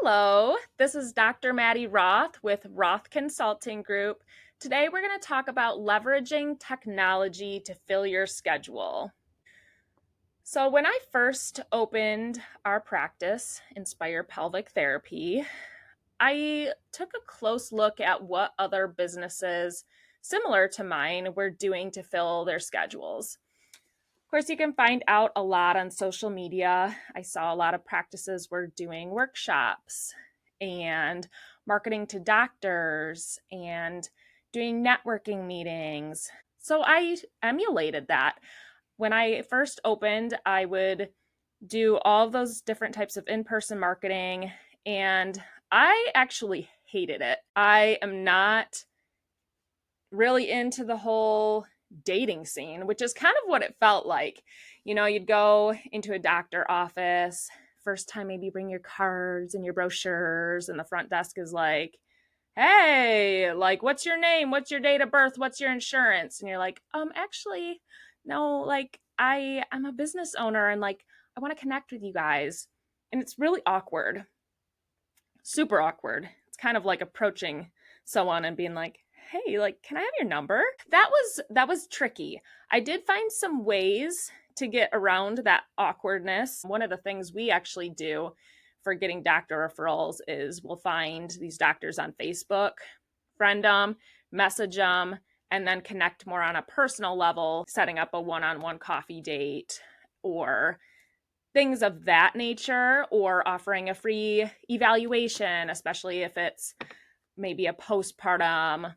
Hello, this is Dr. Maddy Roth with Roth Consulting Group. Today we're going to talk about leveraging technology to fill your schedule. So when I first opened our practice, Inspire Pelvic Therapy, I took a close look at what other businesses similar to mine were doing to fill their schedules. Of course, you can find out a lot on social media. I saw a lot of practices were doing workshops and marketing to doctors and doing networking meetings. So I emulated that. When I first opened, I would do all of those different types of in-person marketing, and I actually hated it. I am not really into the whole dating scene, which is kind of what it felt like. You'd go into a doctor office, first time maybe bring your cards and your brochures, and the front desk is like, hey, like, what's your name? What's your date of birth? What's your insurance? And you're like, actually, no, like, I'm a business owner and like, I want to connect with you guys. And it's really awkward, super awkward. It's kind of like approaching someone and being like, hey, like, can I have your number? That was tricky. I did find some ways to get around that awkwardness. One of the things we actually do for getting doctor referrals is we'll find these doctors on Facebook, friend them, message them, and then connect more on a personal level, setting up a one-on-one coffee date or things of that nature, or offering a free evaluation, especially if it's maybe a postpartum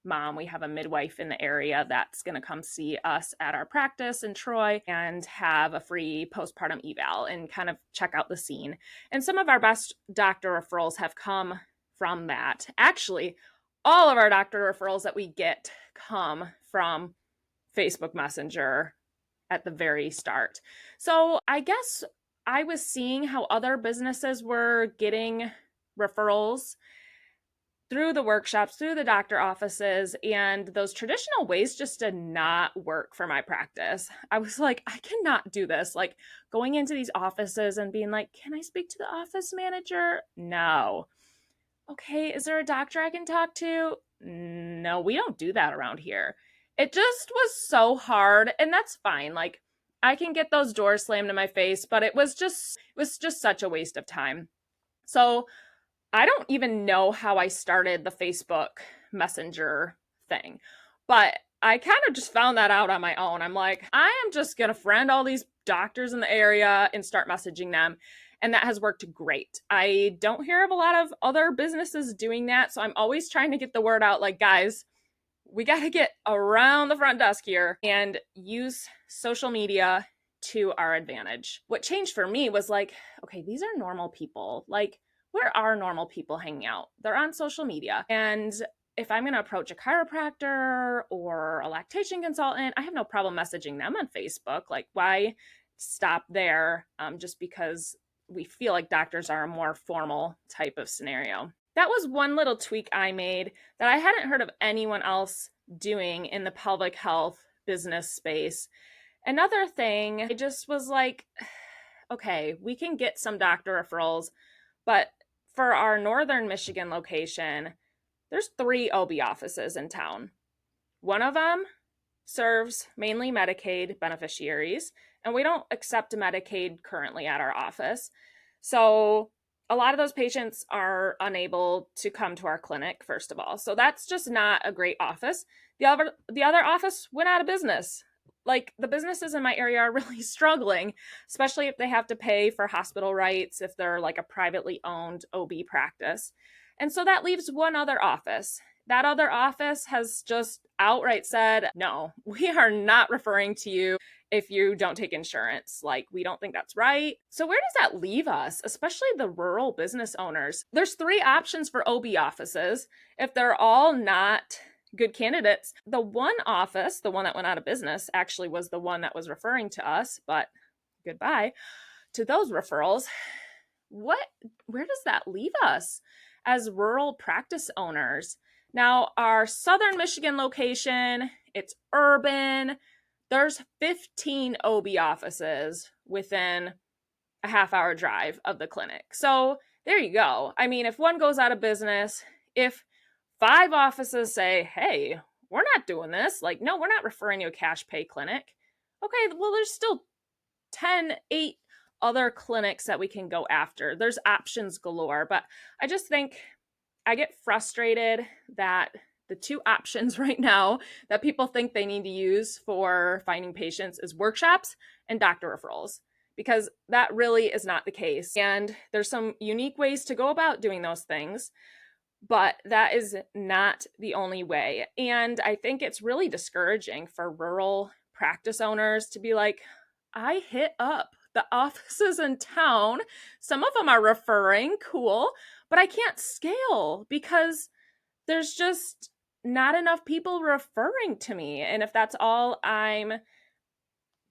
mom. We have a midwife in the area that's going to come see us at our practice in Troy and have a free postpartum eval and kind of check out the scene. And some of our best doctor referrals have come from that. Actually, all of our doctor referrals that we get come from Facebook Messenger at the very start. So I guess I was seeing how other businesses were getting referrals through the workshops, through the doctor offices, and those traditional ways just did not work for my practice. I was like, I cannot do this. Like going into these offices and being like, can I speak to the office manager? No. Okay, is there a doctor I can talk to? No, we don't do that around here. It just was so hard, and that's fine. Like I can get those doors slammed in my face, but it was just such a waste of time. So I don't even know how I started the Facebook Messenger thing, but I kind of just found that out on my own. I'm like, I am just going to friend all these doctors in the area and start messaging them. And that has worked great. I don't hear of a lot of other businesses doing that. So I'm always trying to get the word out like, guys, we got to get around the front desk here and use social media to our advantage. What changed for me was like, okay, these are normal people. Like, where are normal people hanging out? They're on social media. And if I'm going to approach a chiropractor or a lactation consultant, I have no problem messaging them on Facebook. Like, why stop there just because we feel like doctors are a more formal type of scenario? That was one little tweak I made that I hadn't heard of anyone else doing in the pelvic health business space. Another thing, I just was like, okay, we can get some doctor referrals, but for our Northern Michigan location, there's 3 OB offices in town. One of them serves mainly Medicaid beneficiaries, and we don't accept Medicaid currently at our office. So a lot of those patients are unable to come to our clinic, first of all. So that's just not a great office. The other office went out of business. Like the businesses in my area are really struggling, especially if they have to pay for hospital rights, if they're like a privately owned OB practice. And so that leaves one other office. That other office has just outright said, no, we are not referring to you if you don't take insurance. Like, we don't think that's right. So where does that leave us, especially the rural business owners? There's 3 options for OB offices. If they're all not good candidates, the one office, the one that went out of business, actually was the one that was referring to us, but goodbye to those referrals. Where does that leave us as rural practice owners? Now, our Southern Michigan location, it's urban. There's 15 OB offices within a half-hour drive of the clinic. So there you go. I mean, if one goes out of business, if 5 offices say, hey, we're not doing this, like, no, we're not referring you a cash pay clinic. Okay, well, there's still 10, 8 other clinics that we can go after. There's options galore, but I just think I get frustrated that the 2 options right now that people think they need to use for finding patients is workshops and doctor referrals, because that really is not the case. And there's some unique ways to go about doing those things, but that is not the only way. And I think it's really discouraging for rural practice owners to be like, I hit up the offices in town. Some of them are referring, cool, but I can't scale because there's just not enough people referring to me. And if that's all I'm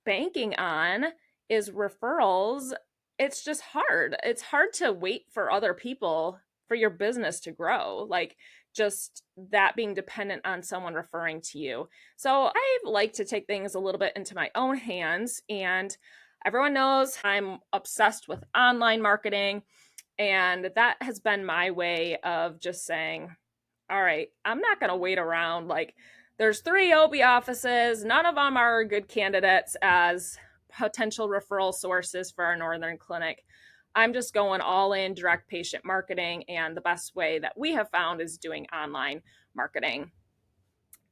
banking on is referrals, it's just hard. It's hard to wait for other people for your business to grow. Like, just that being dependent on someone referring to you. So I like to take things a little bit into my own hands. And everyone knows I'm obsessed with online marketing. And that has been my way of just saying, all right, I'm not going to wait around. Like, there's 3 OB offices. None of them are good candidates as potential referral sources for our northern clinic. I'm just going all in direct patient marketing. And the best way that we have found is doing online marketing.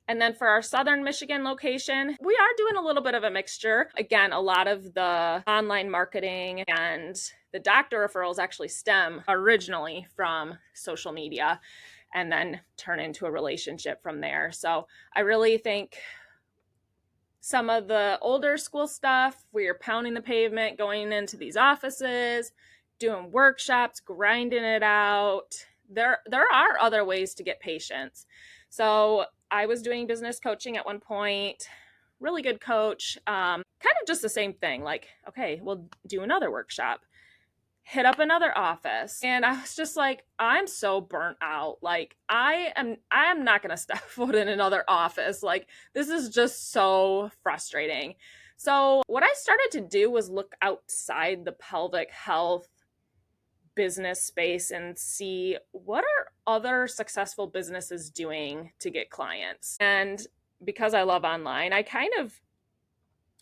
And then for our Southern Michigan location, we are doing a little bit of a mixture. Again, a lot of the online marketing and the doctor referrals actually stem originally from social media and then turn into a relationship from there. So I really think some of the older school stuff where you're pounding the pavement, going into these offices, doing workshops, grinding it out, there are other ways to get patients. So I was doing business coaching at one point, really good coach, kind of just the same thing. Like, okay, we'll do another workshop, hit up another office. And I was just like, I'm so burnt out. Like, I am not going to step foot in another office. Like, this is just so frustrating. So what I started to do was look outside the pelvic health business space and see what are other successful businesses doing to get clients. And because I love online, I kind of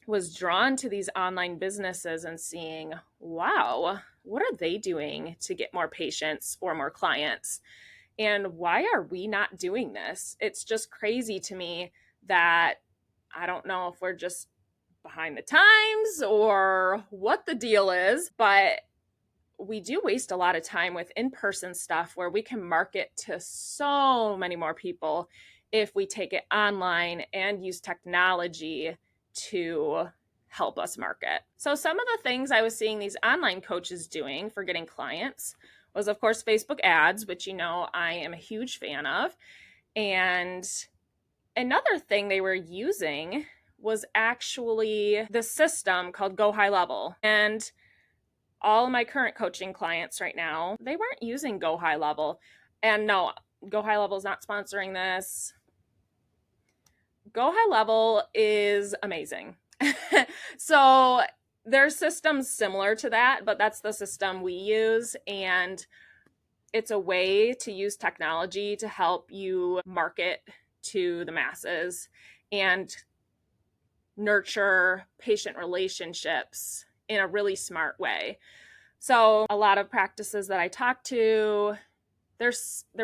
was drawn to these online businesses and seeing, wow, what are they doing to get more patients or more clients? And why are we not doing this? It's just crazy to me that I don't know if we're just behind the times or what the deal is, but we do waste a lot of time with in-person stuff where we can market to so many more people if we take it online and use technology to help us market. So some of the things I was seeing these online coaches doing for getting clients was, of course, Facebook ads, which I am a huge fan of. And another thing they were using was actually the system called Go High Level. And all of my current coaching clients right now, they weren't using Go High Level. And no, Go High Level is not sponsoring this. Go High Level is amazing. So there's systems similar to that, but that's the system we use. And it's a way to use technology to help you market to the masses and nurture patient relationships in a really smart way. So a lot of practices that I talk to, they're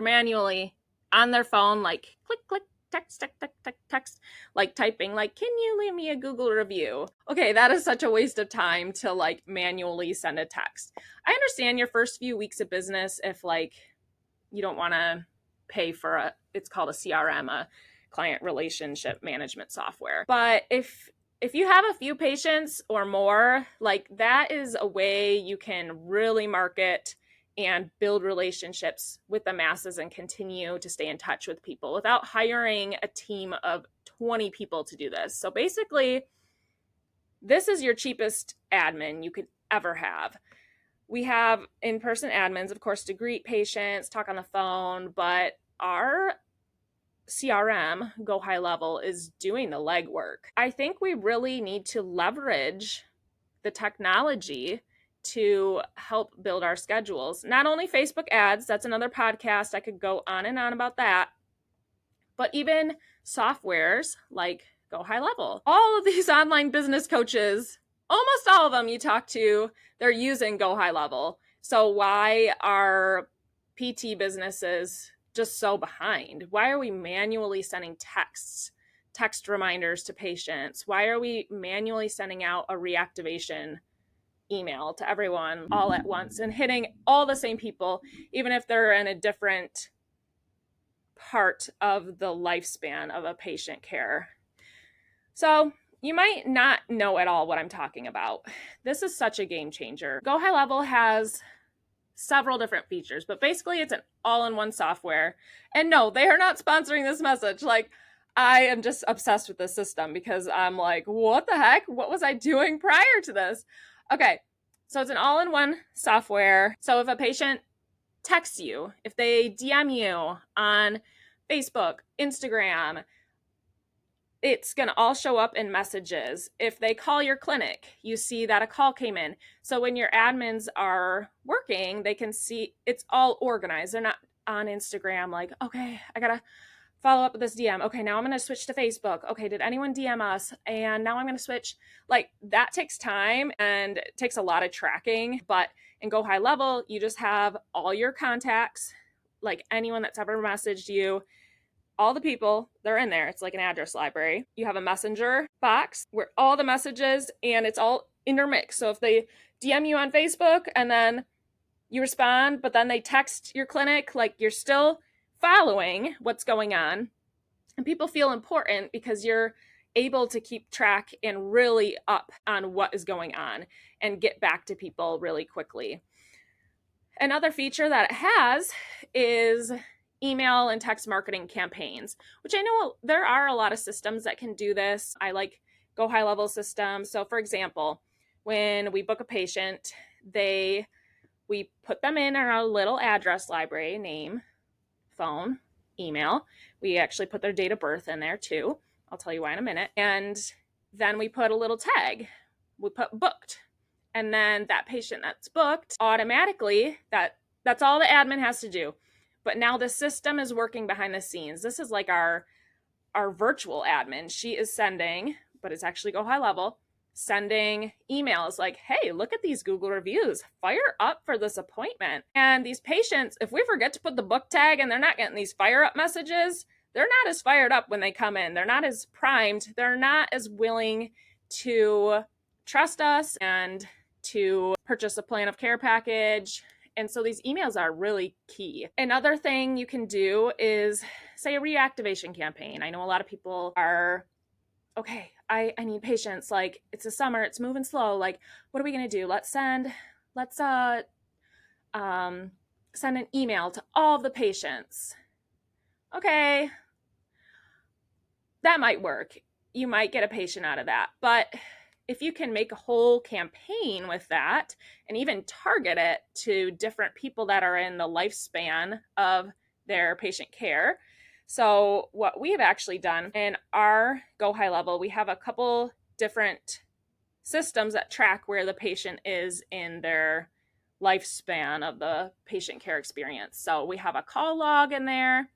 manually on their phone, like click, click, text, like typing, like, can you leave me a Google review? Okay, that is such a waste of time to like manually send a text. I understand your first few weeks of business if like you don't want to pay for it's called a CRM, a client relationship management software. But if you have a few patients or more, like that is a way you can really market and build relationships with the masses and continue to stay in touch with people without hiring a team of 20 people to do this. So basically, this is your cheapest admin you could ever have. We have in-person admins, of course, to greet patients, talk on the phone, but our CRM, Go High Level, is doing the legwork. I think we really need to leverage the technology to help build our schedules. Not only Facebook ads, that's another podcast. I could go on and on about that, but even softwares like Go High Level. All of these online business coaches, almost all of them you talk to, they're using Go High Level. So why are PT businesses just so behind? Why are we manually sending text reminders to patients? Why are we manually sending out a reactivation email to everyone all at once and hitting all the same people, even if they're in a different part of the lifespan of a patient care? So you might not know at all what I'm talking about. This is such a game changer. Go High Level has several different features, but basically it's an all-in-one software. And no, they are not sponsoring this message. Like, I am just obsessed with this system because I'm like, what the heck? What was I doing prior to this? Okay, so it's an all-in-one software. So if a patient texts you, if they DM you on Facebook, Instagram, it's going to all show up in messages. If they call your clinic, you see that a call came in. So when your admins are working, they can see it's all organized. They're not on Instagram like, okay, I got to follow up with this DM. Okay, now I'm going to switch to Facebook. Okay, did anyone DM us? And now I'm going to switch. Like, that takes time and it takes a lot of tracking. But in Go High Level, you just have all your contacts, like anyone that's ever messaged you. All the people, they're in there. It's like an address library. You have a messenger box where all the messages, and it's all intermixed. So if they DM you on Facebook and then you respond, but then they text your clinic, like, you're still following what's going on. And people feel important because you're able to keep track and really up on what is going on and get back to people really quickly. Another feature that it has is email and text marketing campaigns, which I know there are a lot of systems that can do this. I like Go High Level systems. So for example, when we book a patient, we put them in our little address library, name, phone, email. We actually put their date of birth in there too. I'll tell you why in a minute. And then we put a little tag. We put booked. And then that patient that's booked, automatically, that's all the admin has to do. But now the system is working behind the scenes. This is like our virtual admin. She is sending, but it's actually Go High Level, sending emails like, hey, look at these Google reviews. Fire up for this appointment. And these patients, if we forget to put the book tag and they're not getting these fire up messages, they're not as fired up when they come in. They're not as primed. They're not as willing to trust us and to purchase a plan of care package. And so these emails are really key. Another thing you can do is, say, a reactivation campaign. I know a lot of people are, okay, I need patients. Like, it's the summer, it's moving slow. Like, what are we going to do? Let's send an email to all of the patients. Okay, that might work. You might get a patient out of that. But if you can make a whole campaign with that and even target it to different people that are in the lifespan of their patient care. So what we've actually done in our Go High Level, we have a couple different systems that track where the patient is in their lifespan of the patient care experience. So we have a call log in there.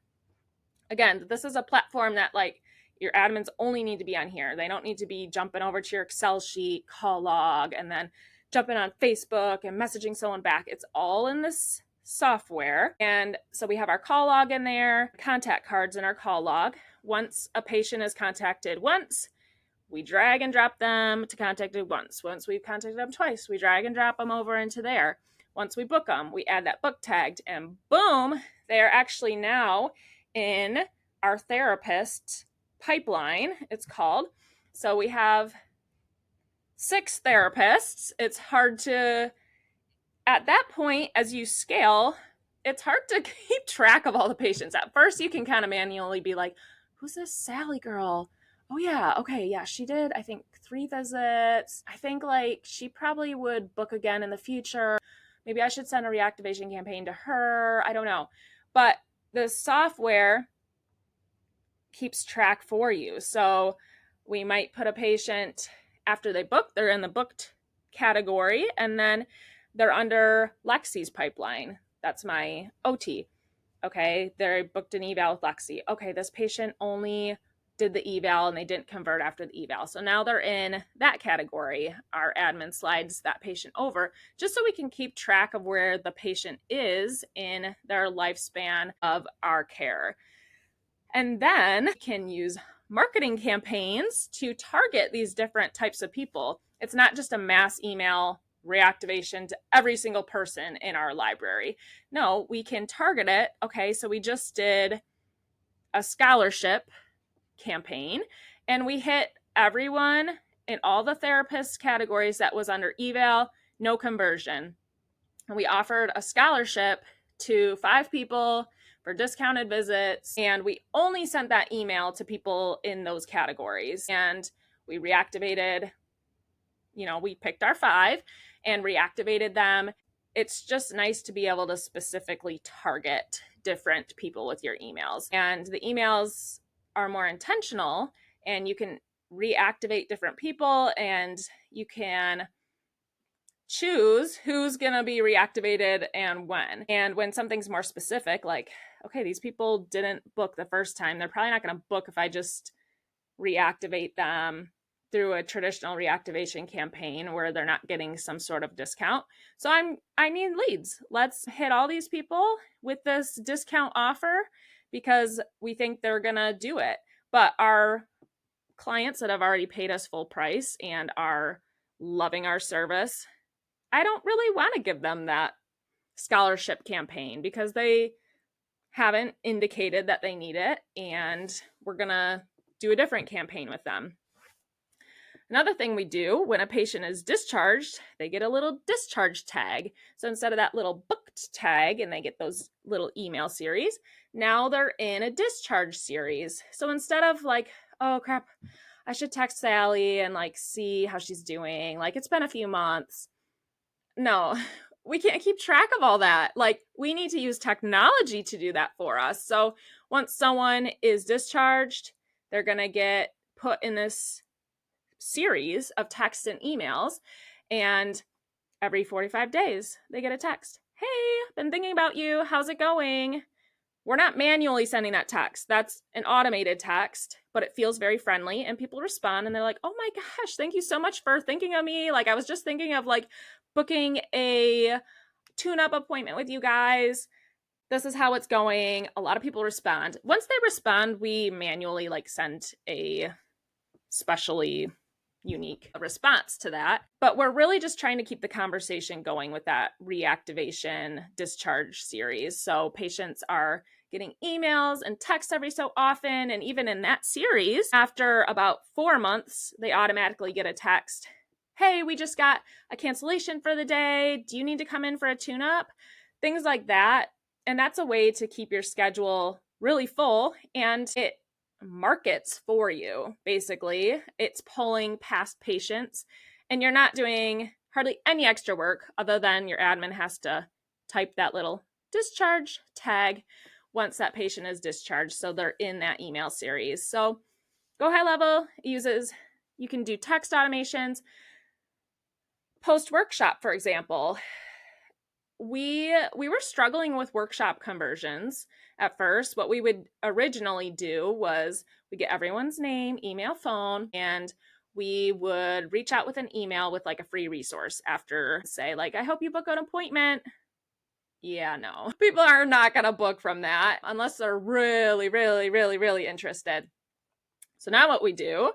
Again, this is a platform that, like, your admins only need to be on here. They don't need to be jumping over to your Excel sheet, call log, and then jumping on Facebook and messaging someone back. It's all in this software. And so we have our call log in there, contact cards in our call log. Once a patient is contacted once, we drag and drop them to contacted once. Once we've contacted them twice, we drag and drop them over into there. Once we book them, we add that book tagged, and boom, they're actually now in our therapist pipeline, it's called. So we have 6 therapists. It's hard to, at that point, as you scale, it's hard to keep track of all the patients. At first, you can kind of manually be like, who's this Sally girl? Oh yeah, okay, yeah, she did, I think, 3 visits. I think, like, she probably would book again in the future. Maybe I should send a reactivation campaign to her. I don't know. But the software keeps track for you. So we might put a patient after they book, they're in the booked category, and then they're under Lexi's pipeline. That's my OT. Okay, they booked an eval with Lexi. Okay, this patient only did the eval and they didn't convert after the eval. So now they're in that category. Our admin slides that patient over just so we can keep track of where the patient is in their lifespan of our care. And then we can use marketing campaigns to target these different types of people. It's not just a mass email reactivation to every single person in our library. No, we can target it. Okay, so we just did a scholarship campaign and we hit everyone in all the therapist categories that was under eval, no conversion. And we offered a scholarship to 5 people for discounted visits, and we only sent that email to people in those categories. And we reactivated, we picked our 5 and reactivated them. It's just nice to be able to specifically target different people with your emails. And the emails are more intentional, and you can reactivate different people, and you can choose who's going to be reactivated and when. And when something's more specific, like, okay, these people didn't book the first time, they're probably not going to book if I just reactivate them through a traditional reactivation campaign where they're not getting some sort of discount. So I need leads. Let's hit all these people with this discount offer because we think they're going to do it. But our clients that have already paid us full price and are loving our service, I don't really want to give them that scholarship campaign because they haven't indicated that they need it, and we're going to do a different campaign with them. Another thing we do when a patient is discharged, they get a little discharge tag. So instead of that little booked tag and they get those little email series, now they're in a discharge series. So instead of like, oh crap, I should text Sally and like see how she's doing. Like it's been a few months. No, we can't keep track of all that. Like we need to use technology to do that for us. So once someone is discharged, they're going to get put in this series of texts and emails, and every 45 days they get a text. Hey, been thinking about you. How's it going? We're not manually sending that text. That's an automated text, but it feels very friendly and people respond and they're like, oh my gosh, thank you so much for thinking of me. Like I was just thinking of like booking a tune-up appointment with you guys. This is how it's going. A lot of people respond. Once they respond, we manually like send a specially unique response to that. But we're really just trying to keep the conversation going with that reactivation discharge series. So patients are getting emails and texts every so often. And even in that series, after about 4 months, they automatically get a text. Hey, we just got a cancellation for the day. Do you need to come in for a tune-up? Things like that. And that's a way to keep your schedule really full, and it markets for you. Basically, it's pulling past patients, and you're not doing hardly any extra work other than your admin has to type that little discharge tag once that patient is discharged, so they're in that email series. So Go High Level uses, you can do text automations. Post workshop, for example, we were struggling with workshop conversions at first. What we would originally do was we get everyone's name, email, phone, and we would reach out with an email with like a free resource after, say, like, I hope you book an appointment. Yeah, no. People are not going to book from that unless they're really, really, really, really interested. So now what we do,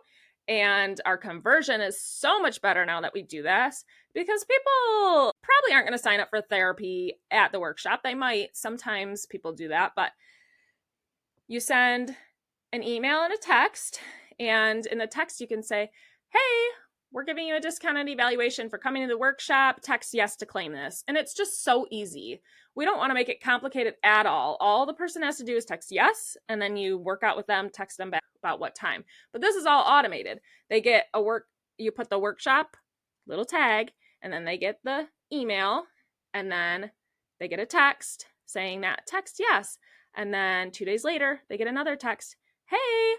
and our conversion is so much better now that we do this, because people probably aren't going to sign up for therapy at the workshop. They might. Sometimes people do that, but you send an email and a text, and in the text you can say, hey, we're giving you a discounted evaluation for coming to the workshop. Text yes to claim this. And it's just so easy. We don't want to make it complicated at all. All the person has to do is text yes, and then you work out with them, text them back about what time. But this is all automated. They get you put the workshop little tag, and then they get the email, and then they get a text saying that text yes. And then 2 days later, they get another text. Hey,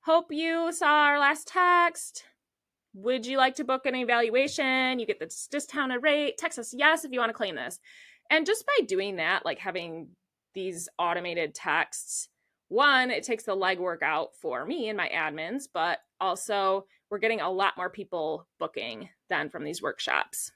hope you saw our last text. would you like to book an evaluation? You get this discounted rate. Text us yes if you want to claim this. And just by doing that, like having these automated texts, one, it takes the legwork out for me and my admins, but also we're getting a lot more people booking than from these workshops.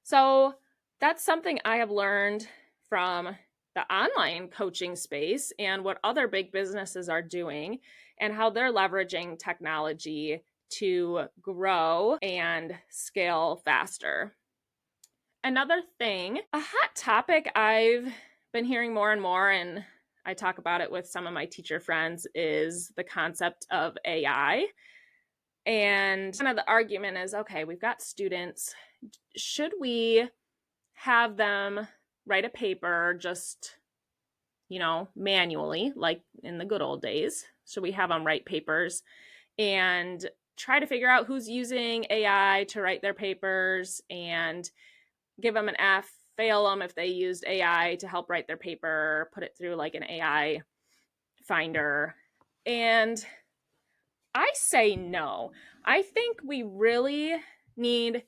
So that's something I have learned from the online coaching space and what other big businesses are doing and how they're leveraging technology to grow and scale faster. Another thing, a hot topic I've been hearing more and more, and I talk about it with some of my teacher friends, is the concept of AI. And kind of the argument is, okay, we've got students. Should we have them write a paper just, manually, like in the good old days? Should we have them write papers and try to figure out who's using AI to write their papers and give them an F, fail them if they used AI to help write their paper, put it through like an AI finder? And I say no. I think we really need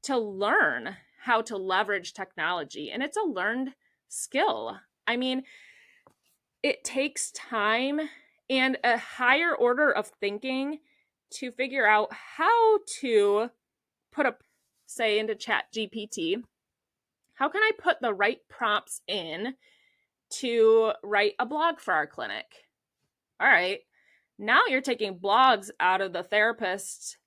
to learn how to leverage technology, and it's a learned skill. I mean, it takes time and a higher order of thinking to figure out how to put a, say, into Chat GPT. How can I put the right prompts in to write a blog for our clinic? All right, now you're taking blogs out of the therapist's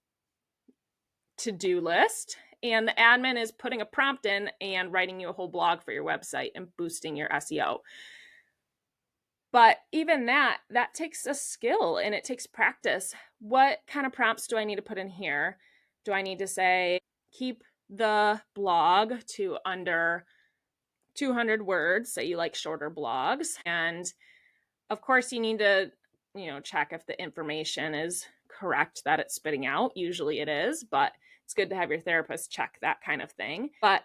to-do list, and the admin is putting a prompt in and writing you a whole blog for your website and boosting your SEO. But even that takes a skill and it takes practice. What kind of prompts do I need to put in here? Do I need to say, keep the blog to under 200 words, say you like shorter blogs? And of course you need to, check if the information is correct that it's spitting out. Usually it is, but it's good to have your therapist check that kind of thing. But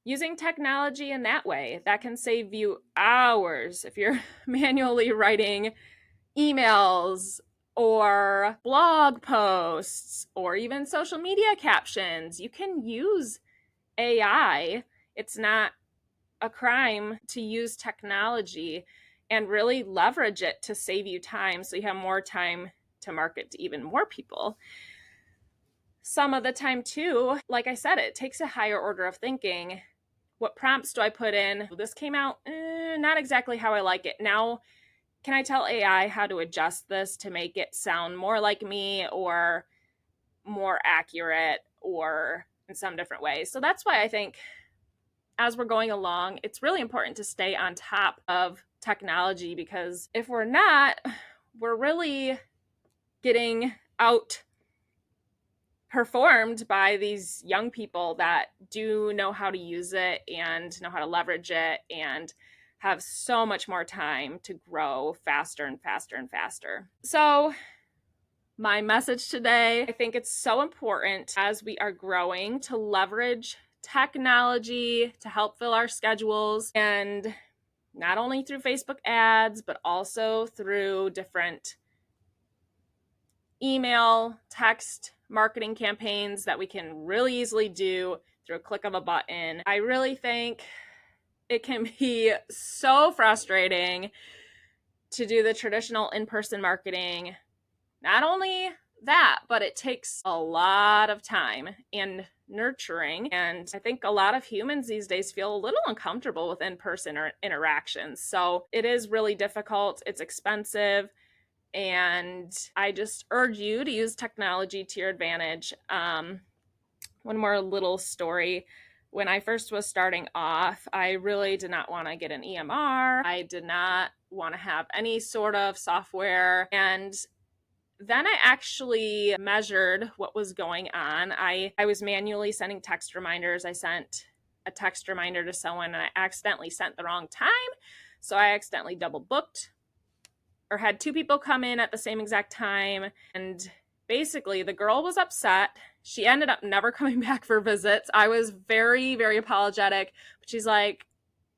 using technology in that way, that can save you hours if you're manually writing emails or blog posts or even social media captions. You can use AI. It's not a crime to use technology and really leverage it to save you time so you have more time to market to even more people. Some of the time too, like I said, it takes a higher order of thinking. What prompts do I put in? This came out not exactly how I like it. Now, can I tell AI how to adjust this to make it sound more like me or more accurate or in some different ways? So that's why I think as we're going along, it's really important to stay on top of technology, because if we're not, we're really getting outperformed by these young people that do know how to use it and know how to leverage it and have so much more time to grow faster and faster and faster. So my message today, I think it's so important as we are growing to leverage technology to help fill our schedules, and not only through Facebook ads, but also through different email, text, marketing campaigns that we can really easily do through a click of a button. I really think it can be so frustrating to do the traditional in-person marketing. Not only that, but it takes a lot of time and nurturing. And I think a lot of humans these days feel a little uncomfortable with in-person interactions. So it is really difficult. It's expensive. And I just urge you to use technology to your advantage. One more little story. When I first was starting off, I really did not want to get an EMR. I did not want to have any sort of software. And then I actually measured what was going on. I was manually sending text reminders. I sent a text reminder to someone and I accidentally sent the wrong time. So I accidentally double booked or had two people come in at the same exact time. And basically the girl was upset. She ended up never coming back for visits. I was very, very apologetic, but she's like,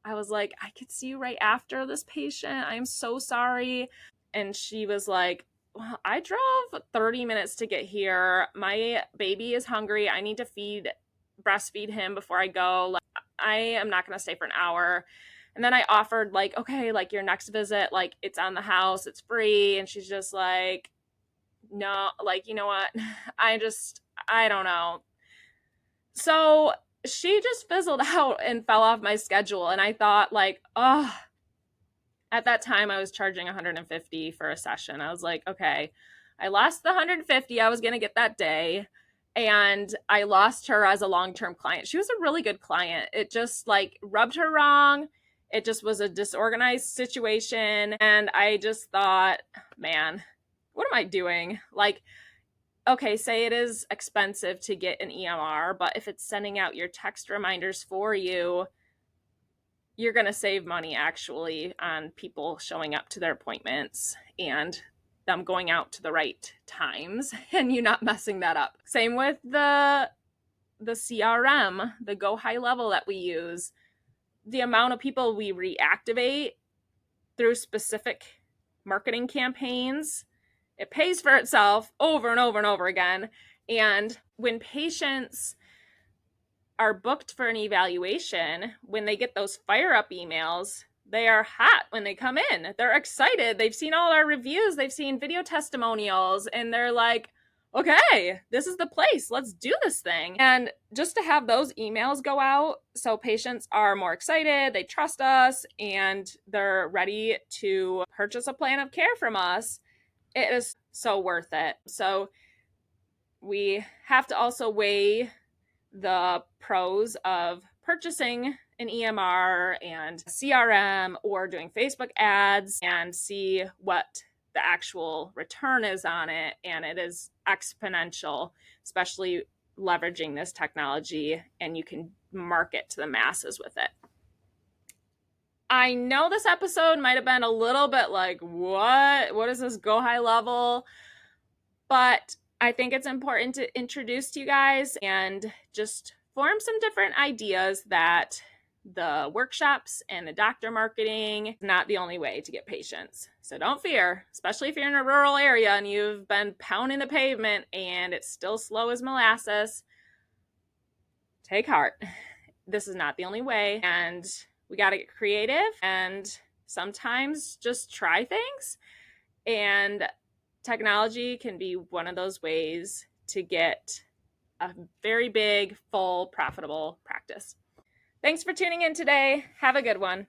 I was like, I could see you right after this patient. I'm so sorry. And she was like, I drove 30 minutes to get here. My baby is hungry. I need to breastfeed him before I go. Like, I am not going to stay for an hour. And then I offered, like, okay, like your next visit, like it's on the house, it's free. And she's just like, no, like, you know what? I don't know. So she just fizzled out and fell off my schedule. And I thought, like, oh, at that time I was charging 150 for a session. I was like, okay, I lost the 150 I was going to get that day, and I lost her as a long-term client. She was a really good client. It just like rubbed her wrong. It just was a disorganized situation, and I just thought, man, what am I doing? Like, okay, say it is expensive to get an EMR, but if it's sending out your text reminders for you, you're going to save money actually on people showing up to their appointments and them going out to the right times and you not messing that up. Same with the CRM, the Go High Level that we use. The amount of people we reactivate through specific marketing campaigns, it pays for itself over and over and over again. And when patients are booked for an evaluation, when they get those fire up emails, they are hot when they come in. They're excited. They've seen all our reviews, they've seen video testimonials, and they're like, okay, this is the place. Let's do this thing. And just to have those emails go out so patients are more excited, they trust us, and they're ready to purchase a plan of care from us, it is so worth it. So we have to also weigh the pros of purchasing an EMR and CRM or doing Facebook ads and see what the actual return is on it. And it is exponential, especially leveraging this technology, and you can market to the masses with it. I know this episode might have been a little bit like, what is this Go High Level? But I think it's important to introduce to you guys and just form some different ideas that the workshops and the doctor marketing is not the only way to get patients. So don't fear, especially if you're in a rural area and you've been pounding the pavement and it's still slow as molasses. Take heart. This is not the only way, and we got to get creative and sometimes just try things. And technology can be one of those ways to get a very big, full, profitable practice. Thanks for tuning in today. Have a good one.